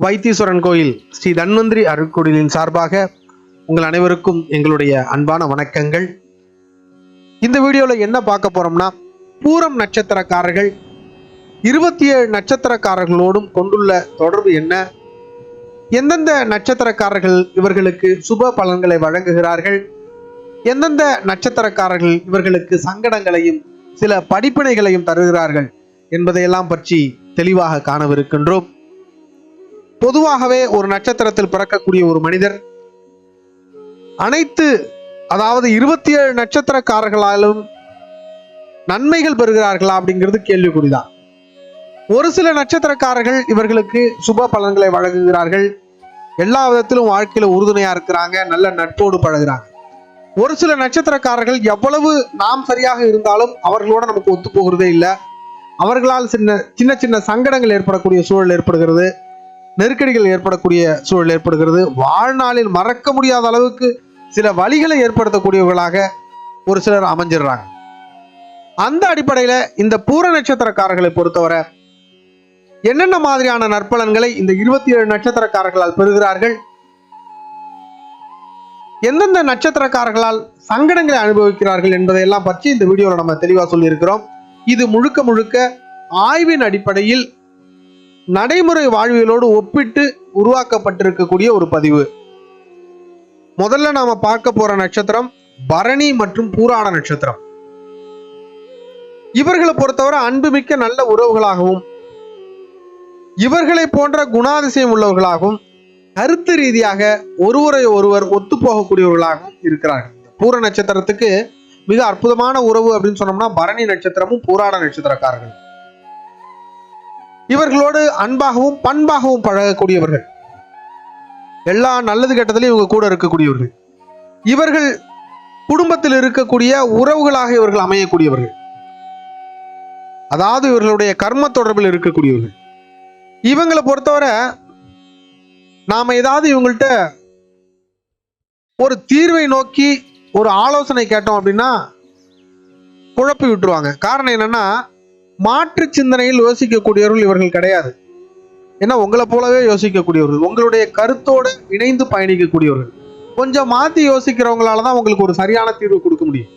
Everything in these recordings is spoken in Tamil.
வைத்தீஸ்வரன் கோயில் ஸ்ரீ தன்வந்திரி அருட்கொடிலின் சார்பாக உங்கள் அனைவருக்கும் எங்களுடைய அன்பான வணக்கங்கள். இந்த வீடியோவில் என்ன பார்க்க போறோம்னா, பூரம் நட்சத்திரக்காரர்கள் 27 நட்சத்திரக்காரர்களோடும் கொண்டுள்ள தொடர்பு என்ன, எந்தெந்த நட்சத்திரக்காரர்கள் இவர்களுக்கு சுப பலன்களை வழங்குகிறார்கள், எந்தெந்த நட்சத்திரக்காரர்கள் இவர்களுக்கு சங்கடங்களையும் சில படிப்பினைகளையும் தருகிறார்கள் என்பதையெல்லாம் பற்றி தெளிவாக காணவிருக்கின்றோம். பொதுவாகவே ஒரு நட்சத்திரத்தில் பிறக்கக்கூடிய ஒரு மனிதர் அதாவது 27 நட்சத்திரக்காரர்களாலும் நன்மைகள் பெறுகிறார்களா அப்படிங்கிறது கேள்விக்குறிதான். ஒரு சில நட்சத்திரக்காரர்கள் இவர்களுக்கு சுப பலன்களை வழங்குகிறார்கள், எல்லா விதத்திலும் வாழ்க்கையில உறுதுணையா இருக்கிறாங்க, நல்ல நட்போடு பழகுறாங்க. ஒரு சில நட்சத்திரக்காரர்கள் எவ்வளவு நாம் சரியாக இருந்தாலும் அவர்களோட நமக்கு ஒத்து போகிறதே இல்லை. அவர்களால் சின்ன சின்ன சங்கடங்கள் ஏற்படக்கூடிய சூழல் ஏற்படுகிறது, நெருக்கடிகள் ஏற்படக்கூடிய சூழல் ஏற்படுகிறது. வாழ்நாளில் மறக்க முடியாத அளவுக்கு சில வழிகளை ஏற்படுத்தக்கூடியவர்களாக ஒரு சிலர் அமைஞ்சிடுறாங்க. அந்த அடிப்படையில் இந்த பூர நட்சத்திரக்காரர்களை பொறுத்தவரை என்னென்ன மாதிரியான நற்பலன்களை இந்த 27 நட்சத்திரக்காரர்களால் பெறுகிறார்கள், எந்தெந்த நட்சத்திரக்காரர்களால் சங்கடங்களை அனுபவிக்கிறார்கள் என்பதையெல்லாம் பற்றி இந்த வீடியோவில் நம்ம தெளிவாக சொல்லியிருக்கிறோம். இது முழுக்க முழுக்க ஆய்வின் அடிப்படையில் நடைமுறை வாழ்வியலோடு ஒப்பிட்டு உருவாக்கப்பட்டிருக்கக்கூடிய ஒரு பதிவு. முதல்ல நாம பார்க்க போற நட்சத்திரம் பரணி மற்றும் பூராட நட்சத்திரம். இவர்களை பொறுத்தவரை அன்புமிக்க நல்ல உறவுகளாகவும் இவர்களை போன்ற குணாதிசயம் உள்ளவர்களாகவும் கருத்து ரீதியாக ஒருவரை ஒருவர் ஒத்து போகக்கூடியவர்களாகவும் இருக்கிறார்கள். பூர நட்சத்திரத்துக்கு மிக அற்புதமான உறவு அப்படின்னு சொன்னோம்னா பரணி நட்சத்திரமும் பூராட நட்சத்திரக்காரர்கள். இவர்களோடு அன்பாகவும் பண்பாகவும் பழகக்கூடியவர்கள், எல்லா நல்லது கெட்டதிலும் இவங்க கூட இருக்கக்கூடியவர்கள். இவர்கள் குடும்பத்தில் இருக்கக்கூடிய உறவுகளாக இவர்கள் அமையக்கூடியவர்கள், அதாவது இவர்களுடைய கர்ம தொடர்பில் இருக்கக்கூடியவர்கள். இவங்களை பொறுத்தவரை நாம ஏதாவது இவங்கள்ட்ட ஒரு தீர்வை நோக்கி ஒரு ஆலோசனை கேட்டோம் அப்படின்னா குழப்பி விட்டுருவாங்க. காரணம் என்னன்னா, மாற்று சிந்தனையில் யோசிக்கக்கூடியவர்கள் இவர்கள் கிடையாது. ஏன்னா உங்களை போலவே யோசிக்கக்கூடியவர்கள், உங்களுடைய கருத்தோடு இணைந்து பயணிக்கக்கூடியவர்கள். கொஞ்சம் மாற்றி யோசிக்கிறவங்களால தான் உங்களுக்கு ஒரு சரியான தீர்வு கொடுக்க முடியும்.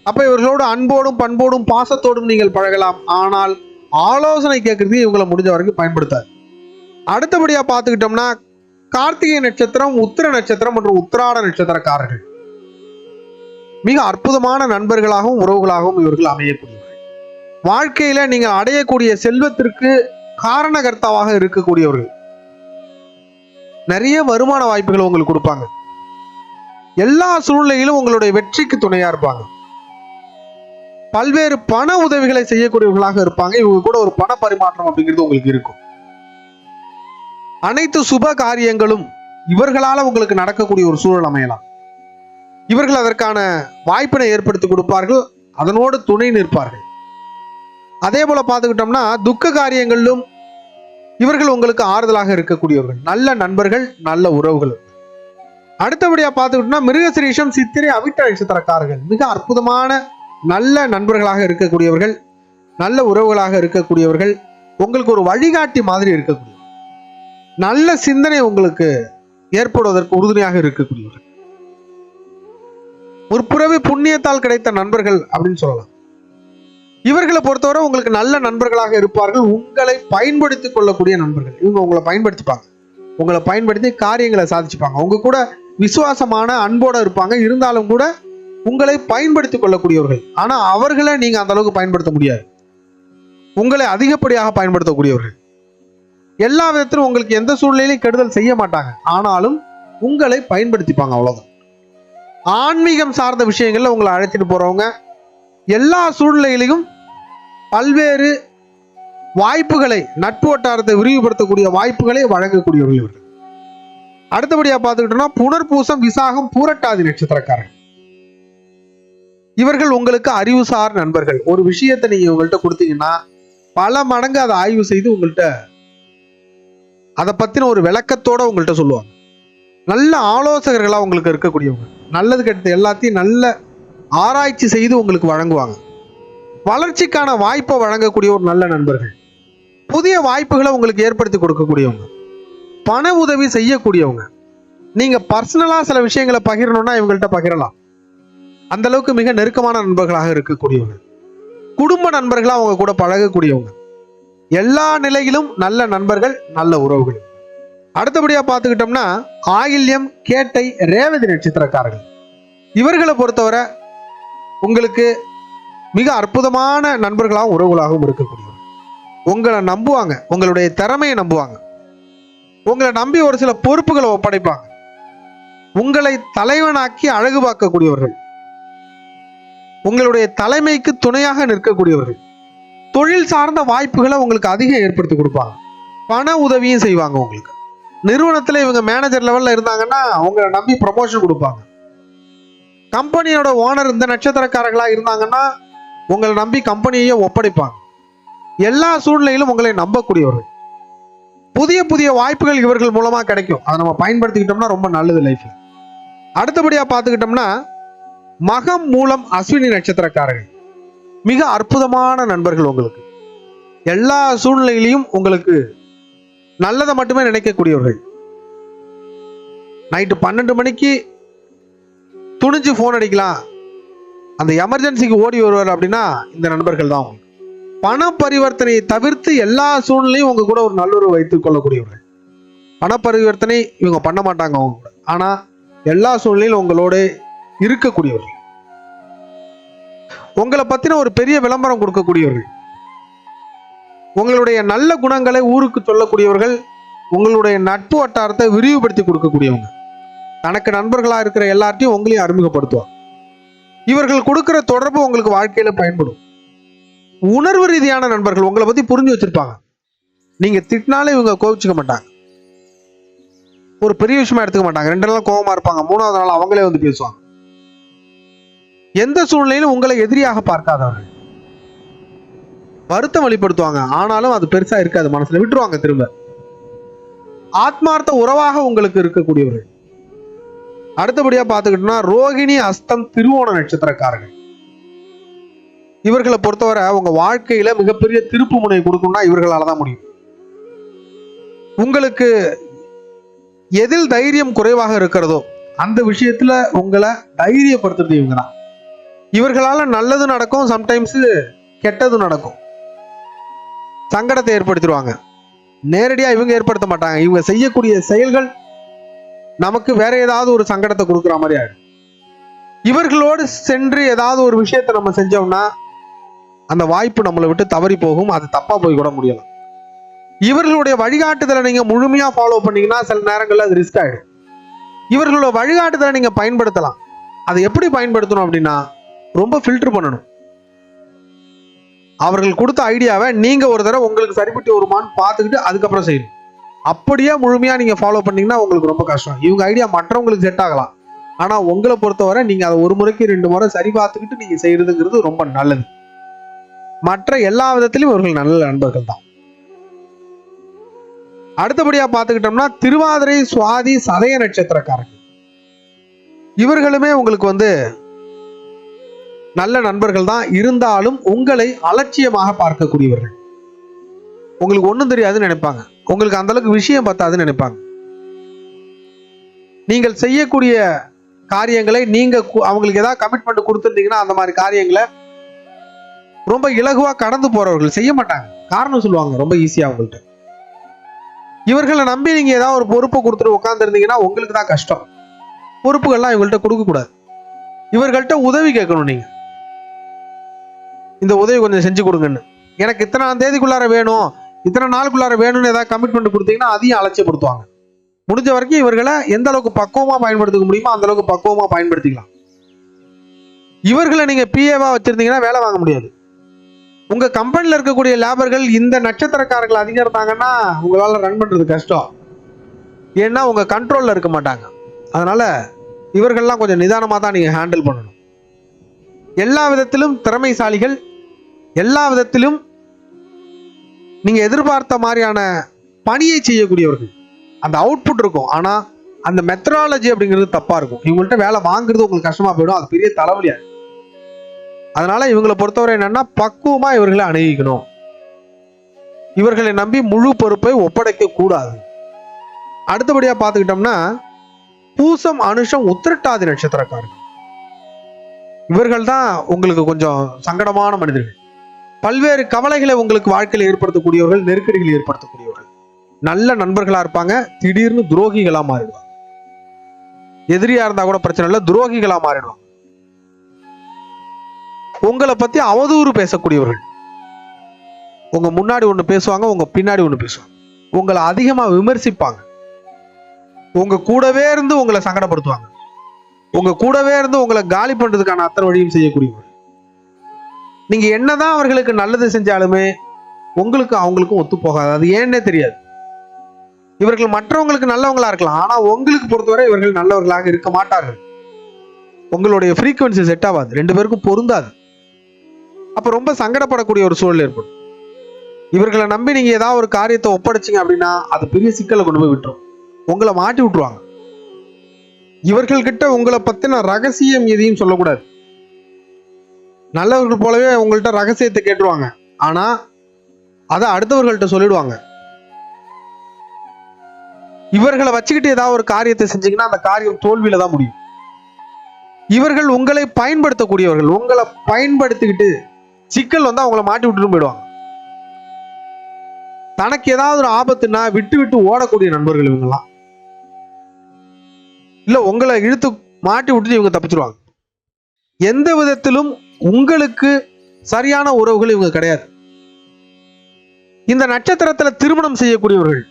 அப்போ இவர்களோடு அன்போடும் பண்போடும் பாசத்தோடும் நீங்கள் பழகலாம். ஆனால் ஆலோசனை கேட்கறதுக்கு இவங்களை முடிஞ்ச வரைக்கும் பயன்படுத்தாது. அடுத்தபடியாக பார்த்துக்கிட்டோம்னா கார்த்திகை நட்சத்திரம், உத்திர நட்சத்திரம் மற்றும் உத்திராட நட்சத்திரக்காரர்கள் மிக அற்புதமான நண்பர்களாகவும் உறவுகளாகவும் இவர்கள் அமையக்கூடியவர்கள். வாழ்க்கையில நீங்கள் அடையக்கூடிய செல்வத்திற்கு காரணகர்த்தாவாக இருக்கக்கூடியவர்கள். நிறைய வருமான வாய்ப்புகளை உங்களுக்கு கொடுப்பாங்க, எல்லா சூழ்நிலையிலும் உங்களுடைய வெற்றிக்கு துணையா இருப்பாங்க, பல்வேறு பண உதவிகளை செய்யக்கூடியவர்களாக இருப்பாங்க. இவங்க கூட ஒரு பண பரிமாற்றம் அப்படிங்கிறது உங்களுக்கு இருக்கும். அனைத்து சுப காரியங்களும் இவர்களால உங்களுக்கு நடக்கக்கூடிய ஒரு சூழல் அமையலாம். இவர்கள் அதற்கான வாய்ப்பினை ஏற்படுத்தி கொடுப்பார்கள், அதனோடு துணை நிற்பார்கள். அதே போல பார்த்துக்கிட்டோம்னா துக்க காரியங்களிலும் இவர்கள் உங்களுக்கு ஆறுதலாக இருக்கக்கூடியவர்கள், நல்ல நண்பர்கள், நல்ல உறவுகள். அடுத்தபடியா பார்த்துக்கிட்டோம்னா மிருகசிரீஷம், சித்திரை, அவிட்ட நட்சத்திரக்காரர்கள் மிக அற்புதமான நல்ல நண்பர்களாக இருக்கக்கூடியவர்கள், நல்ல உறவுகளாக இருக்கக்கூடியவர்கள், உங்களுக்கு ஒரு வழிகாட்டி மாதிரி இருக்கக்கூடியவர்கள், நல்ல சிந்தனை உங்களுக்கு ஏற்படுவதற்கு உறுதுணையாக இருக்கக்கூடியவர்கள், ஒரு பிறவி புண்ணியத்தால் கிடைத்த நண்பர்கள் அப்படின்னு சொல்லலாம். இவர்களை பொறுத்தவரை உங்களுக்கு நல்ல நண்பர்களாக இருப்பார்கள், உங்களை பயன்படுத்திக் கொள்ளக்கூடிய நண்பர்கள். இவங்க உங்களை பயன்படுத்திப்பாங்க, உங்களை பயன்படுத்தி காரியங்களை சாதிச்சுப்பாங்க. உங்க கூட விசுவாசமான அன்போட இருப்பாங்க, இருந்தாலும் கூட உங்களை பயன்படுத்திக் கொள்ளக்கூடியவர்கள். ஆனா அவர்களை நீங்க அந்த அளவுக்கு பயன்படுத்த முடியாது, உங்களை அதிகப்படியாக பயன்படுத்தக்கூடியவர்கள். எல்லா விதத்திலும் உங்களுக்கு எந்த சூழ்நிலையிலும் கெடுதல் செய்ய மாட்டாங்க, ஆனாலும் உங்களை பயன்படுத்திப்பாங்க, அவ்வளவுதான். ஆன்மீகம் சார்ந்த விஷயங்கள்ல உங்களை அழைச்சிட்டு போறவங்க, எல்லா சூழ்நிலையிலும் பல்வேறு வாய்ப்புகளை, நட்பு வட்டாரத்தை விரிவுபடுத்தக்கூடிய வாய்ப்புகளை வழங்கக்கூடியவர்கள் இவர்கள். அடுத்தபடியா பார்த்துக்கிட்டோம்னா புனர்பூசம், விசாகம், பூரட்டாதி நட்சத்திரக்காரர்கள். இவர்கள் உங்களுக்கு அறிவுசார் நண்பர்கள். ஒரு விஷயத்தை நீங்க உங்கள்கிட்ட கொடுத்தீங்கன்னா பல மடங்கு அதை ஆய்வு செய்து உங்கள்கிட்ட அதை பத்தின ஒரு விளக்கத்தோட உங்கள்கிட்ட சொல்லுவாங்க. நல்ல ஆலோசகர்களா உங்களுக்கு இருக்கக்கூடியவங்க, நல்லது கெட்டது எல்லாத்தையும் நல்ல ஆராய்ச்சி செய்து உங்களுக்கு வழங்குவாங்க. வளர்ச்சிக்கான வாய்ப்பை வழங்கக்கூடிய ஒரு நல்ல நண்பர்கள், புதிய வாய்ப்புகளை உங்களுக்கு ஏற்படுத்தி கொடுக்கக்கூடியவங்க. பண உதவி செய்யக்கூடியவங்க. நீங்க பர்சனலா சில விஷயங்களை பகிரணும்னா இவங்கள்ட்ட பகிரலாம். அந்த அளவுக்கு மிக நெருக்கமான நண்பர்களாக இருக்கக்கூடியவங்க. குடும்ப நண்பர்களா அவங்க கூட பழகக்கூடியவங்க. எல்லா நிலையிலும் நல்ல நண்பர்கள், நல்ல உறவுகள். அடுத்தபடியா பார்த்துக்கிட்டோம்னா ஆயில்யம், கேட்டை, ரேவதி நட்சத்திரக்காரர்கள். இவர்களை பொறுத்தவரை உங்களுக்கு மிக அற்புதமான நண்பர்களாகவும் உறவுகளாகவும் இருக்கக்கூடியவங்க. உங்களை நம்புவாங்க, உங்களுடைய திறமையை நம்புவாங்க, உங்களை நம்பி ஒரு சில பொறுப்புகளை ஒப்படைப்பாங்க, உங்களை தலைவனாக்கி அழகு பார்க்கக்கூடியவர்கள், உங்களுடைய தலைமைக்கு துணையாக நிற்கக்கூடியவர்கள், தொழில் சார்ந்த வாய்ப்புகளை உங்களுக்கு அதிகம் ஏற்படுத்தி கொடுப்பாங்க, பண உதவியும் செய்வாங்க. உங்களுக்கு நிறுவனத்தில் இவங்க மேனேஜர் லெவலில் இருந்தாங்கன்னா உங்களை நம்பி ப்ரமோஷன் கொடுப்பாங்க. கம்பெனியோட ஓனர் இந்த நட்சத்திரக்காரர்களாக இருந்தாங்கன்னா உங்களை நம்பி கம்பெனியை ஒப்படைப்பாங்க. எல்லா சூழ்நிலையிலும் உங்களை நம்பக்கூடியவர்கள். புதிய புதிய வாய்ப்புகள் இவர்கள் மூலமாக கிடைக்கும். அதை நம்ம பயன்படுத்திக்கிட்டோம்னா ரொம்ப நல்லது லைஃப்ல. அடுத்தபடியாக பார்த்துக்கிட்டோம்னா மகம், மூலம், அஸ்வினி நட்சத்திரக்காரர்கள் மிக அற்புதமான நண்பர்கள். உங்களுக்கு எல்லா சூழ்நிலையிலையும் உங்களுக்கு நல்லதை மட்டுமே நினைக்கக்கூடியவர்கள். நைட்டு 12 மணிக்கு துணிஞ்சு போன் அடிக்கலாம், அந்த எமர்ஜென்சிக்கு ஓடி வருவார் அப்படின்னா இந்த நண்பர்கள் தான். பண பரிவர்த்தனையை தவிர்த்து எல்லா சூழ்நிலையும் உங்க கூட ஒரு நல்லுறவு வைத்துக் கொள்ளக்கூடியவர்கள். பண பரிவர்த்தனை இவங்க பண்ண மாட்டாங்க அவங்க கூட, ஆனா எல்லா சூழ்நிலையும் உங்களோட இருக்கக்கூடியவர்கள். உங்களை பத்தின ஒரு பெரிய விளம்பரம் கொடுக்கக்கூடியவர்கள். உங்களுடைய நல்ல குணங்களை ஊருக்கு சொல்லக்கூடியவர்கள். உங்களுடைய நட்பு வட்டாரத்தை விரிவுபடுத்தி கொடுக்கக்கூடியவங்க. தனக்கு நண்பர்களா இருக்கிற எல்லார்ட்டையும் உங்களையும் அறிமுகப்படுத்துவாங்க. இவர்கள் கொடுக்கிற தொடர்பு உங்களுக்கு வாழ்க்கையில பயன்படும். உணர்வு ரீதியான நண்பர்கள் உங்களை பத்தி புரிஞ்சு வச்சிருப்பாங்க. நீங்க திட்டினாலே இவங்க கோவிச்சுக்க மாட்டாங்க, ஒரு பெரிய விஷயமா எடுத்துக்க மாட்டாங்க. 2 நாள் கோபமா இருப்பாங்க, 3வது நாள் அவங்களே வந்து பேசுவாங்க. எந்த சூழ்நிலையிலும் உங்களை எதிரியாக பார்க்காதவர்கள். வருத்தம் வெளிப்படுத்துவாங்க, ஆனாலும் அது பெருசா இருக்காது, மனசுல விட்டுருவாங்க. திரும்ப ஆத்மார்த்த உறவாக உங்களுக்கு இருக்கக்கூடியவர்கள். அடுத்தபடியா பார்த்துக்கிட்டோம்னா ரோகிணி, அஸ்தம், திருவோண நட்சத்திரக்காரர்கள். இவர்களை பொறுத்தவரை உங்க வாழ்க்கையில மிகப்பெரிய திருப்பு முனை கொடுக்கணும்னா இவர்களால தான் முடியும். உங்களுக்கு எதில் தைரியம் குறைவாக இருக்கிறதோ அந்த விஷயத்துல உங்களை தைரியப்படுத்துறது இவங்க தான். இவர்களால நல்லது நடக்கும், சம்டைம்ஸ் கெட்டது நடக்கும், சங்கடத்தை ஏற்படுத்திடுவாங்க. நேரடியா இவங்க ஏற்படுத்த மாட்டாங்க. இவங்க செய்யக்கூடிய செயல்கள் நமக்கு வேற ஏதாவது ஒரு சங்கடத்தை கொடுக்குற மாதிரி ஆயிடும். இவர்களோடு சென்று ஏதாவது ஒரு விஷயத்தை நம்ம செஞ்சோம்னா அந்த வாய்ப்பு நம்மளை விட்டு தவறி போகும், அது தப்பா போய் கூட முடியலாம். இவர்களுடைய வழிகாட்டுதலை நீங்க முழுமையா ஃபாலோ பண்ணீங்கன்னா சில நேரங்கள்ல அது ரிஸ்க் ஆயிடும். இவர்களோட வழிகாட்டுதலை நீங்க பயன்படுத்தலாம். அதை எப்படி பயன்படுத்தணும் அப்படின்னா ரொம்ப ஃபில்டர் பண்ணணும். அவர்கள் கொடுத்த ஐடியாவை நீங்க ஒரு தடவை உங்களுக்கு சரிப்பட்டு வருமானு பார்த்துக்கிட்டு அதுக்கப்புறம் செய்யணும். அப்படியே முழுமையா நீங்க ஃபாலோ பண்ணீங்கன்னா உங்களுக்கு ரொம்ப கஷ்டம். இவங்க ஐடியா மற்றவங்களுக்கு செட் ஆகலாம், ஆனா உங்களை பொறுத்தவரை நீங்க அதை 1 முறைக்கு 2 முறை சரி பார்த்துக்கிட்டு நீங்க செய்யறதுங்கிறது ரொம்ப நல்லது. மற்ற எல்லா விதத்திலும் இவர்கள் நல்ல நண்பர்கள் தான். அடுத்தபடியா பார்த்துக்கிட்டோம்னா திருவாதிரை, சுவாதி, சதய நட்சத்திரக்காரர்கள். இவர்களுமே உங்களுக்கு நல்ல நண்பர்கள் தான். இருந்தாலும் உங்களை அலட்சியமாக பார்க்கக்கூடியவர்கள். உங்களுக்கு ஒன்றும் தெரியாதுன்னு நினைப்பாங்க, உங்களுக்கு அந்த அளவுக்கு விஷயம் பத்தாதுன்னு நினைப்பாங்க. நீங்கள் செய்யக்கூடிய காரியங்களை நீங்க அவங்களுக்கு ஏதாவது கமிட்மெண்ட் கொடுத்துருந்தீங்கன்னா அந்த மாதிரி காரியங்களை ரொம்ப இலகுவா கடந்து போறவர்கள் செய்ய மாட்டாங்க. காரணம் சொல்லுவாங்க ரொம்ப ஈஸியா அவங்கள்ட்ட. இவர்களை நம்பி நீங்க ஏதாவது ஒரு பொறுப்பை கொடுத்துட்டு உட்கார்ந்து இருந்தீங்கன்னா உங்களுக்கு தான் கஷ்டம். பொறுப்புகள்லாம் இவங்கள்ட்ட கொடுக்க கூடாது. இவர்கள்ட்ட உதவி கேட்கணும். நீங்க இந்த உதவி கொஞ்சம் செஞ்சு கொடுங்கன்னு, எனக்கு இத்தனாம் தேதிக்குள்ளார வேணும், இத்தனை நாளுக்குள்ளார வேணும்னு ஏதாவது கமிட்மெண்ட் கொடுத்தீங்கன்னா அதையும் அலட்சியப்படுத்துவாங்க. முடிஞ்ச வரைக்கும் இவர்களை எந்த அளவுக்கு பக்குவமா பயன்படுத்திக்க முடியுமோ அந்த அளவுக்கு பக்குவமா பயன்படுத்திக்கலாம். இவர்களை நீங்க பிஏவா வச்சிருந்தீங்கன்னா வேலை வாங்க முடியாது. உங்க கம்பெனில இருக்கக்கூடிய லேபர்கள் இந்த நட்சத்திரக்காரர்கள் அதிகம் இருந்தாங்கன்னா உங்களால ரன் பண்றது கஷ்டம். ஏன்னா உங்க கண்ட்ரோல்ல இருக்க மாட்டாங்க. அதனால இவர்கள்லாம் கொஞ்சம் நிதானமா தான் நீங்க ஹேண்டில் பண்ணணும். எல்லா விதத்திலும் திறமைசாலிகள், எல்லா விதத்திலும் நீங்க எதிர்பார்த்த மாதிரியான பணியை செய்யக்கூடியவர்கள். அந்த அவுட்புட் இருக்கும், ஆனா அந்த மெத்தடாலஜி அப்படிங்கிறது தப்பா இருக்கும். இவங்கள்ட்ட வேலை வாங்குறது உங்களுக்கு கஷ்டமா போயிடும், அது பெரிய தலைவலியா. அதனால இவங்களை பொறுத்தவரை என்னன்னா பக்குவமா இவர்களை அணுகிக்கணும். இவர்களை நம்பி முழு பொறுப்பை ஒப்படைக்க கூடாது. அடுத்தபடியா பார்த்துக்கிட்டோம்னா பூசம், அனுஷம், உத்திரட்டாதி நட்சத்திரக்காரர்கள். இவர்கள் தான் உங்களுக்கு கொஞ்சம் சங்கடமான மனிதர்கள். பல்வேறு கவலைகளை உங்களுக்கு வாழ்க்கையில் ஏற்படுத்தக்கூடியவர்கள், நெருக்கடிகளை ஏற்படுத்தக்கூடியவர்கள். நல்ல நண்பர்களா இருப்பாங்க, திடீர்னு துரோகிகளா மாறிடுவாங்க. எதிரியா இருந்தா கூட பிரச்சனை இல்லை, துரோகிகளா மாறிடுவாங்க. உங்களை பத்தி அவதூறு பேசக்கூடியவர்கள். உங்க முன்னாடி ஒண்ணு பேசுவாங்க, உங்க பின்னாடி ஒண்ணு பேசுவாங்க. உங்களை அதிகமா விமர்சிப்பாங்க. உங்க கூடவே இருந்து உங்களை சங்கடப்படுத்துவாங்க. உங்க கூடவே இருந்து உங்களை காலி பண்றதுக்கான அத்தனை வழியும் செய்யக்கூடியவர்கள். நீங்க என்னதான் அவர்களுக்கு நல்லது செஞ்சாலுமே உங்களுக்கு அவங்களுக்கும் ஒத்து போகாது. அது ஏன்னே தெரியாது. இவர்கள் மற்றவங்களுக்கு நல்லவங்களா இருக்கலாம், ஆனா உங்களுக்கு பொறுத்தவரை இவர்கள் நல்லவர்களாக இருக்க மாட்டார்கள். உங்களுடைய ஃப்ரீக்வன்சி செட் ஆகாது, ரெண்டு பேருக்கும் பொருந்தாது. அப்ப ரொம்ப சங்கடப்படக்கூடிய ஒரு சூழல் ஏற்படும். இவர்களை நம்பி நீங்க ஏதாவது ஒரு காரியத்தை ஒப்படைச்சிங்க அப்படின்னா அது பெரிய சிக்கலை கொண்டு போய் விட்டுரும். உங்களை மாட்டி விட்டுருவாங்க. இவர்கள்கிட்ட உங்களை பத்தின ரகசியம் எதையும் சொல்லக்கூடாது. நல்லவர்கள் போலவே உங்கள்கிட்ட ரகசியத்தை கேட்டுருவாங்க, ஆனா அதை அடுத்தவர்கள்ட்ட சொல்லிடுவாங்க. இவர்களை வச்சுக்கிட்டு ஏதாவது ஒரு காரியத்தை செஞ்சீங்கன்னா அந்த காரியம் தோல்வியில தான் முடியும். இவர்கள் உங்களை பயன்படுத்தக்கூடியவர்கள். உங்களை பயன்படுத்திக்கிட்டு சிக்கல் வந்தா அவங்களை மாட்டி விட்டுட்டு போயிடுவாங்க. தனக்கு ஏதாவது ஒரு ஆபத்துனா விட்டு விட்டு ஓடக்கூடிய நண்பர்கள் இவங்கெல்லாம். இல்ல உங்களை இழுத்து மாட்டி விட்டுட்டு இவங்க தப்பிச்சிருவாங்க. எந்த விதத்திலும் உங்களுக்கு சரியான உறவுகள் இவங்க கிடையாது. இந்த நட்சத்திரத்துல திருமணம் செய்யக்கூடியவர்கள்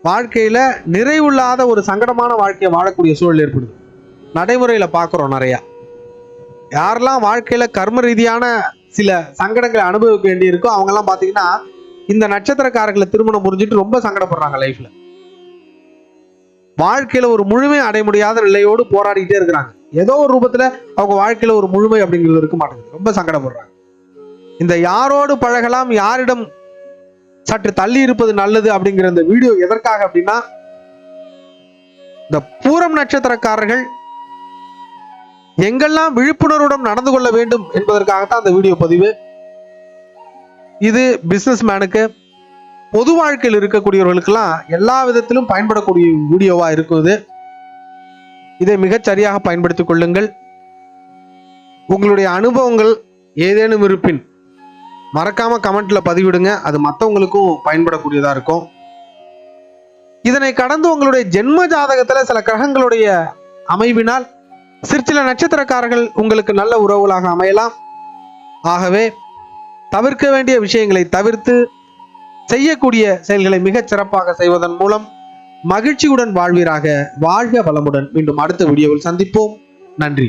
வாழ்க்கையில நிறைவில்லாத ஒரு சங்கடமான வாழ்க்கையை வாழக்கூடிய சூழல் ஏற்படுது. நடைமுறையில பார்க்கிறோம் நிறைய. யாரெல்லாம் வாழ்க்கையில கர்ம ரீதியான சில சங்கடங்களை அனுபவிக்க வேண்டி இருக்கோ அவங்க எல்லாம் பாத்தீங்கன்னா இந்த நட்சத்திரக்காரர்களை திருமணம் புரிஞ்சுட்டு ரொம்ப சங்கடப்படுறாங்க. லைஃப்ல வாழ்க்கையில ஒரு முழுமை அடைய முடியாத நிலையோடு போராடிக்கிட்டே இருக்கிறாங்க. ஏதோ ஒரு ரூபத்துல அவங்க வாழ்க்கையில ஒரு முழுமை அப்படிங்கிறது இருக்க மாட்டேங்குது, ரொம்ப சங்கடப்படுறாங்க. இந்த யாரோடு பழகலாம், யாரிடம் சற்று தள்ளி இருப்பது நல்லது அப்படிங்கிற இந்த வீடியோ எதற்காக அப்படின்னா, இந்த பூரம் நட்சத்திரக்காரர்கள் எங்கெல்லாம் விழிப்புணர்வுடன் நடந்து கொள்ள வேண்டும் என்பதற்காகத்தான் அந்த வீடியோ பதிவு. இது பிசினஸ் மேனுக்கு, பொது வாழ்க்கையில் இருக்கக்கூடியவர்களுக்கெல்லாம் எல்லா விதத்திலும் பயன்படக்கூடிய வீடியோவா இருக்குது. இதை மிகச்சரியாக பயன்படுத்திக் கொள்ளுங்கள். உங்களுடைய அனுபவங்கள் ஏதேனும் இருப்பின் மறக்காம கமெண்ட்ல பதிவிடுங்க. அது மற்றவங்களுக்கும் பயன்படக்கூடியதா இருக்கும். இதனை கடந்து உங்களுடைய ஜென்ம ஜாதகத்துல சில கிரகங்களுடைய அமைவினால் சிற்சில நட்சத்திரக்காரர்கள் உங்களுக்கு நல்ல உறவுகளாக அமையலாம். ஆகவே தவிர்க்க வேண்டிய விஷயங்களை தவிர்த்து செய்யக்கூடிய செயல்களை மிகச் சிறப்பாக செய்வதன் மூலம் மகிழ்ச்சியுடன் வாழ்வீராக. வாழ்க வளமுடன். மீண்டும் அடுத்த வீடியோவில் சந்திப்போம். நன்றி.